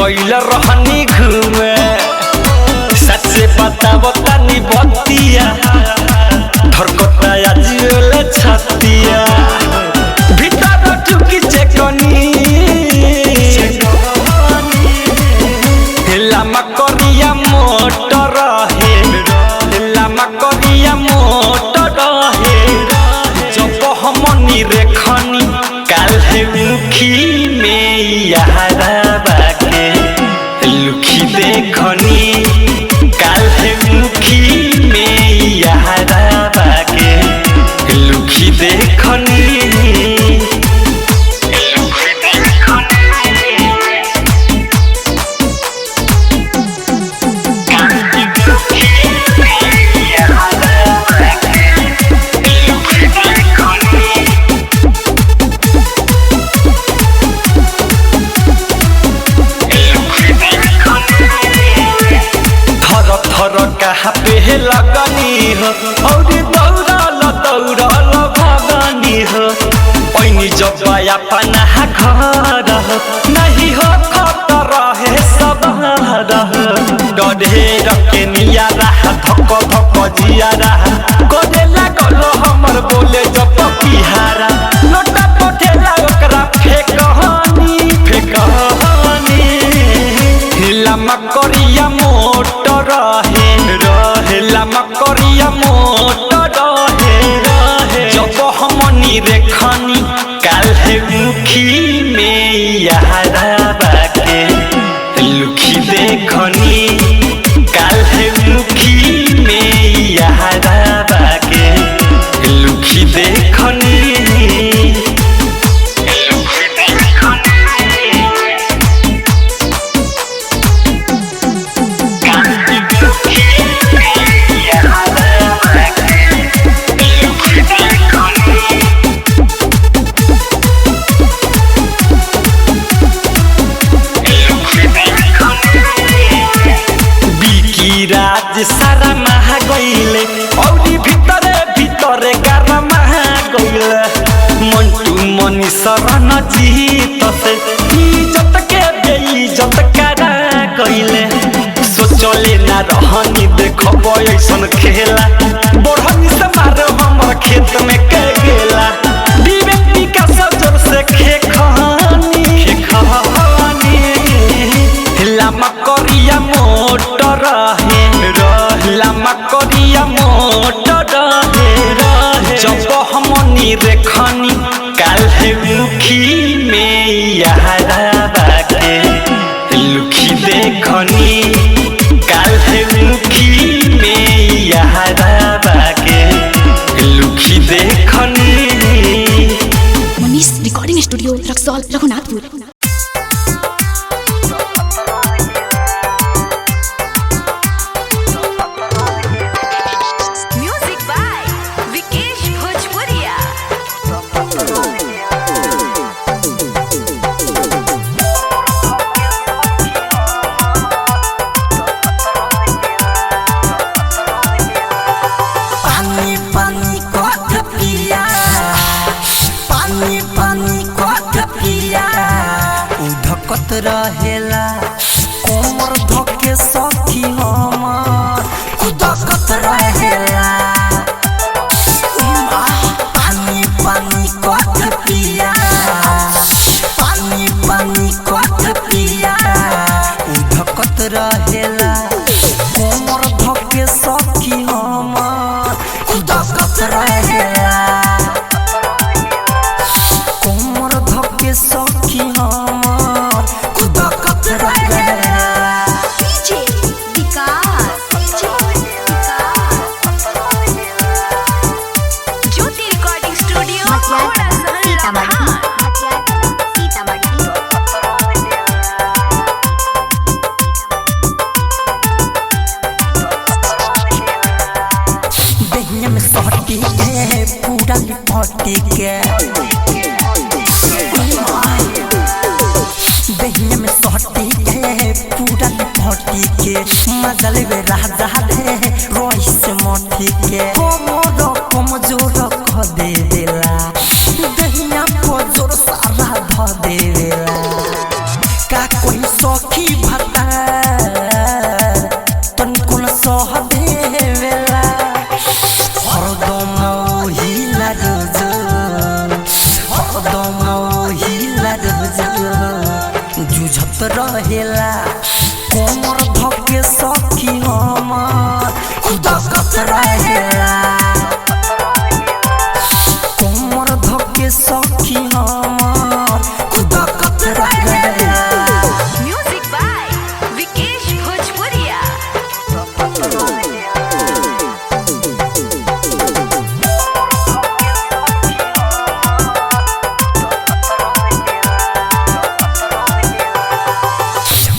गइल रहनी घूमे सच्चे बताबो तनी बतिया धरकता आजिले छतिया भीतर ठुकी चेकनी लामा करिया मोटर है लामा करिया मोटर है जब हमनी रेखनी काल है मुखी में यारा बाके लुखी देखनी काल है मुखी में यारा बाके लुखी देखनी कहाँ पे लगनी हो और दौड़ल भगनी हो पैनी जब अपना घर हो नहीं हो खतर है सब डरे रखे निया रहा धक धक जिया रहा गोदे लागल हमर बोले जब पिहारा लोटा पठेला ओकरा फेकहनी लामा करिया मोटर है लामा करिया मोटर है जब हमनी रेखनी काल है मुखी में यारा बाके लुखी देखनी काल है मुखी में यारा बाके लुखी देखनी राज सारा महा गइले औरी भितरे भितरे गारा महा गइले मंटू मनी शरण जीत से इज्जत के बेइज्जत करा गइले सोचले ना रहनी देखबो ऐसन खेला बढ़नी से मार हमर खेत में के गेला विवेक विकास जोर से खेखनी लामा करिया मोटर है लामा करिया मोटर है जब हमनी रेखनी काल है मुखी में यारा बाके लुखी देखनी काल है मुखी में यारा बाके लुखी देखनी मनीष रिकॉर्डिंग स्टूडियो रक्सौल रघुनाथपुर रहेला कोमर धके सखी हमर खुदकत रहेला पानी पानी कत पिया पानी पानी कत पिया उधकत रहेला कोमर धके सखी हमर खुदकत रहेला कोमर धके सखी हमर पूरा लिपटी के दहिया में सोहटी के पूरा लिपटी के मजा लेवे राजा रे रोई से मोटी के कोमोरो कमजोर कह दे देला दहिया को जोर सारा ध देला का कोई सखी भता तन कोन सह देवेला हरदम हिला रोज हरदम हिला रोज जुझत रहेला कोमर धके सखी हमर खुदकत रहेला कोमर धके सखी हमर खुदकत रहेला। म्यूजिक बाय विकेश भोजपुरिया।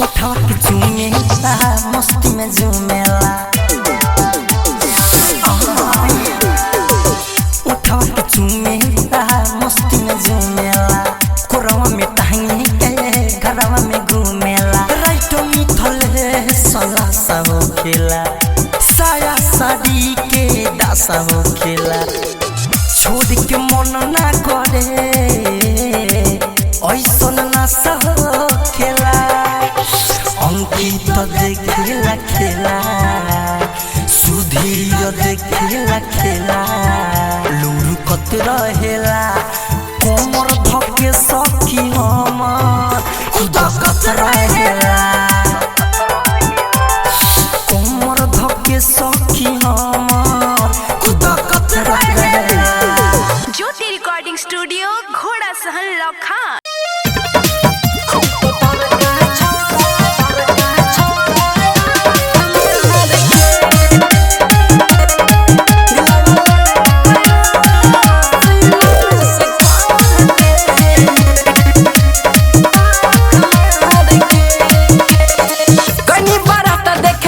उठा के झूमेला मस्ती में झूमेला उठा के झूमेला मस्ती में झूमेला कोरवा में टांगी के घरवा में घूमेला राइटो मिथल सला सब खेला साया साड़ी के दासा हो खेला छोड़ के मन ना करे ऐसन ना सह खेला अंकित देखेला खेला सुधीर देखेला खेला लुरुकत रहेला कोमर धके सखी हमर खुदकत रहेला कोमर धके सखी हमर खुदकत रहेला। ज्योति रिकॉर्डिंग स्टूडियो घोड़ा सहन लखा।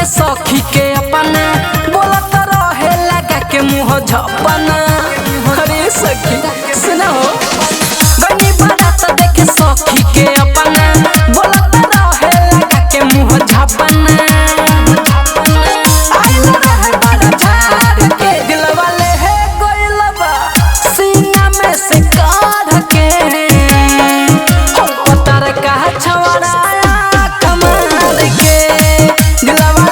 सखी के अपना बोलत रहे लगा के मुँह झपना अरे सखी सुना हो गनी बारात देखे सखी के अपना बोलत रहे लगा के मुँह झपना आइल रहे बड़ा झाड़ के दिलवा ले है गोइलबा सीना में से काढ़ के हो पतर का छवड़ा कमाल के दिलवा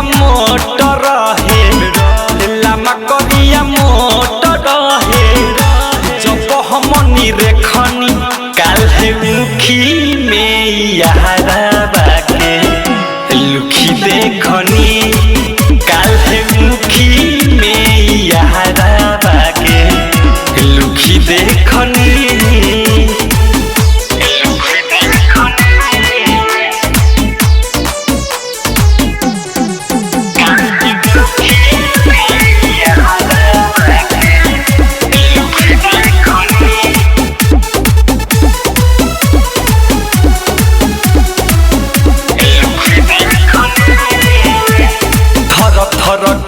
करिया मोटर रहे लामा करिया मोटर रहे जब हमनी रेखनी काल्हे मुखी में यारा बाके लुखी देखनी काल्हे मुखी में यारा बाके लुखी देखनी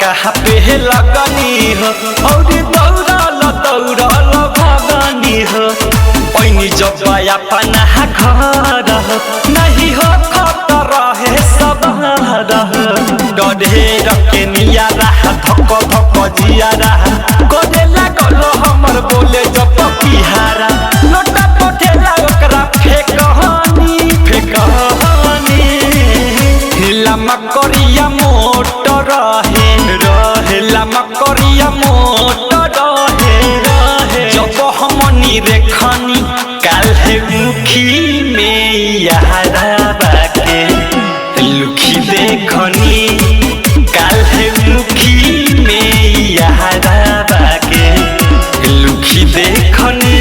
कहाँ पे लगनी हो और दौड़ल भगनी हो पैनी जब अपना घर हो नहीं हो खतर है सब डरे रखे निया रहा धक धक जिया रहा करे लागल हमर बोले जब पिहारा लोटा पठेला ओकरा फेकहनी लामा करिया मोटर रहे लामा करिया मोटर रहे जब हमनी रेखनी काल्हे मुखी में यारा बाके लुखी देखनी काल्हे मुखी में यारा बाके लुखी देखनी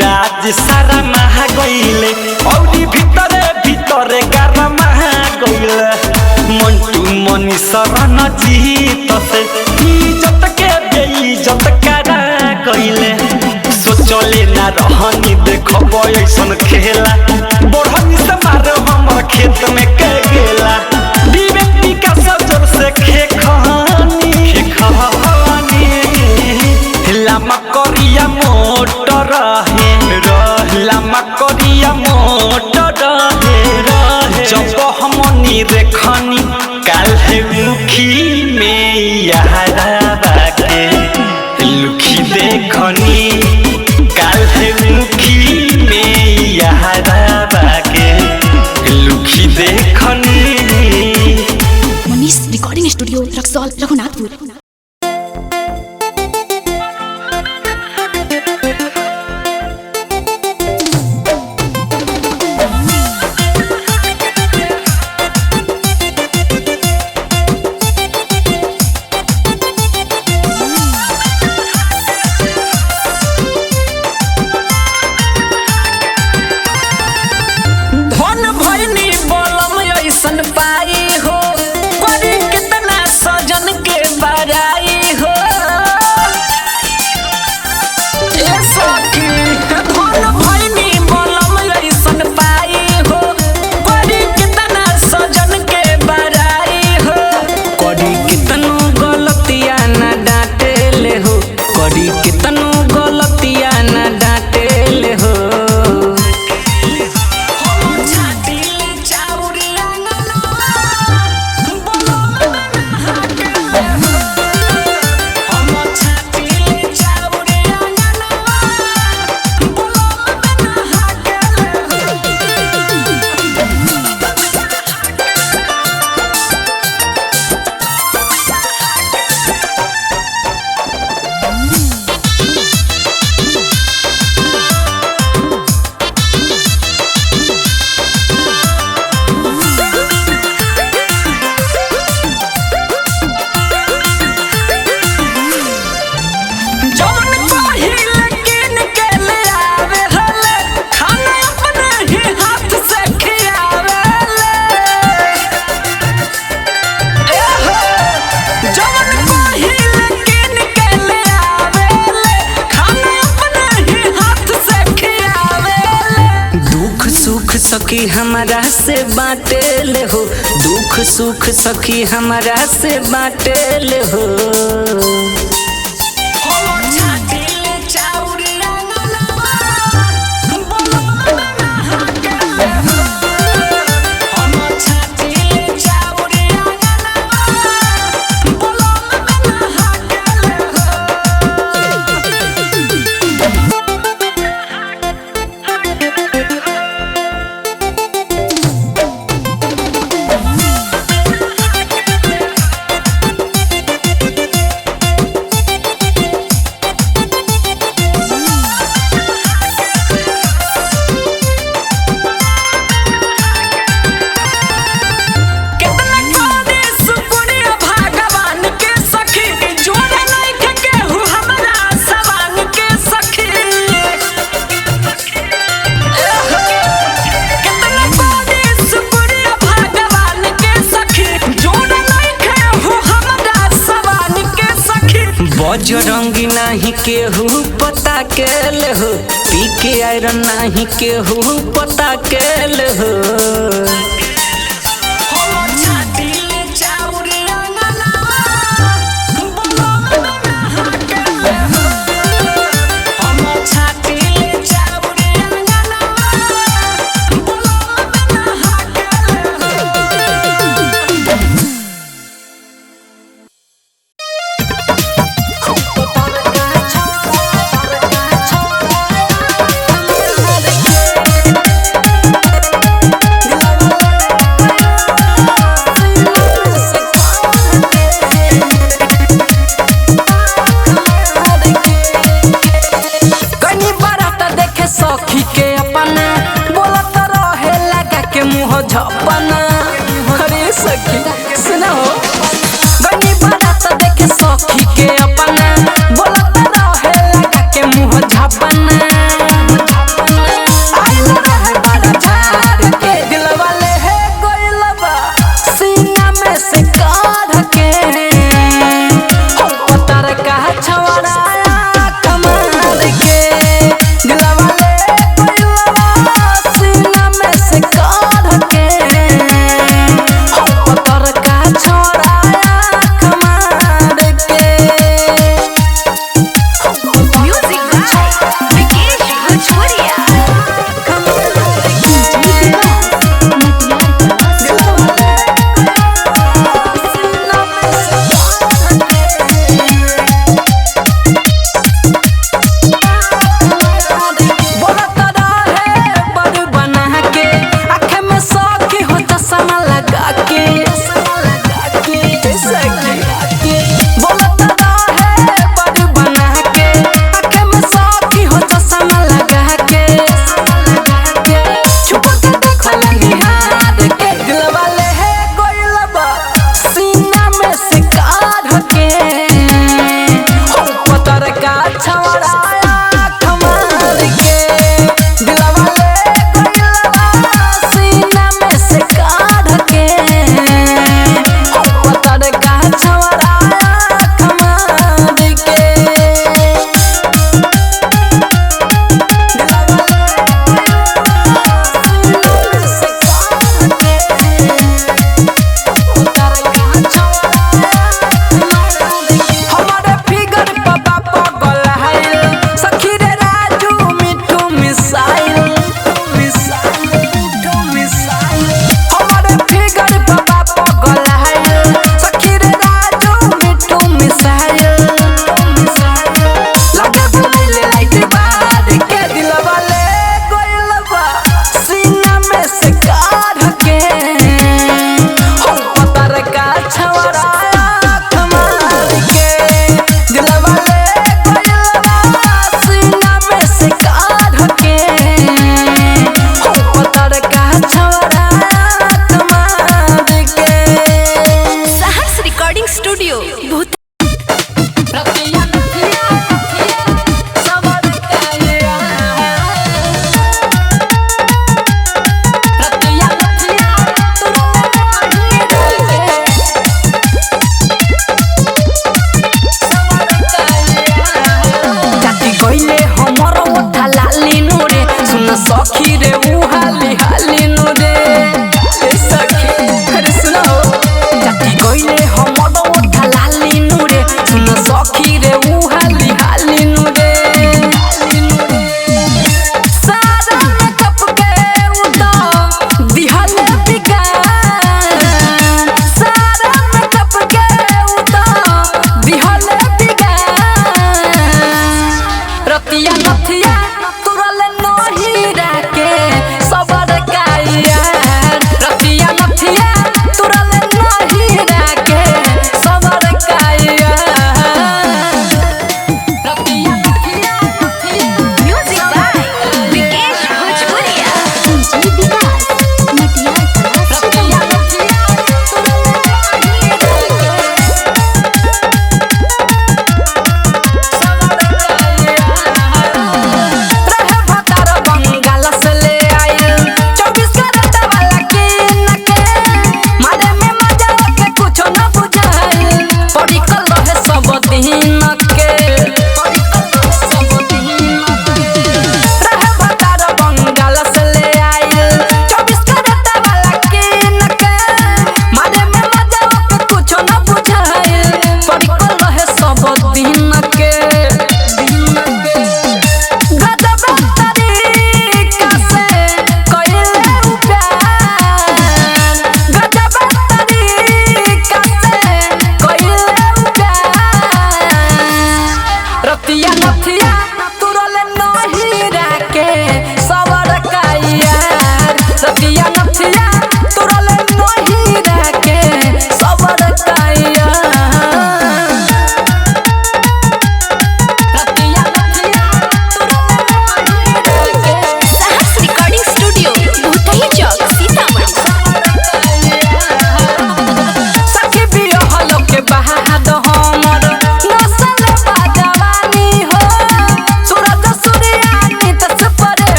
राज सारा महा गईले और भीतरे गारा महा गईले मंटू मनी शरण जीत से इज्जत के बेइज्जत करा गईले सोचले ना रहनी देखब ऐसन खेला बढ़नी से मारे हमर खेत में के गेला विवेक विकास जोर से खेखनी लामा करिया मोटर रहे लामा करिया मोटर रहे जब हमनी रेखनी काल्हे मुखी में यारा बाके लुखी देखनी काल्हे मुखी में यारा बाके लुखी देखनी। Manish recording studio Raxaul Raghunathpur. सखी हमारा से बाटे ले हो, दुख सुख सखी हमारा से बाटे ले हो। बजरंगी नहीं केहू पता के ले हो, पी के आयरन नहीं केहू पता के ले हो। सखी के अपना बोलत रहे लगा के मुँह झपना। अरे सखी सुना हो गनी बारात देखे सखी के अपना बोलत रहे लगा के मुँह झपना। आइल रहे बड़ा झाड़ के दिलवा ले है गोइलबा सीना में से काढ़ के हो पतर का छवड़ा कमाल के दिलवा ले गोइलबा सीना में से काढ़ के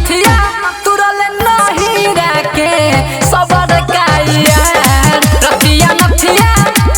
नथिया तुरल नहीं राके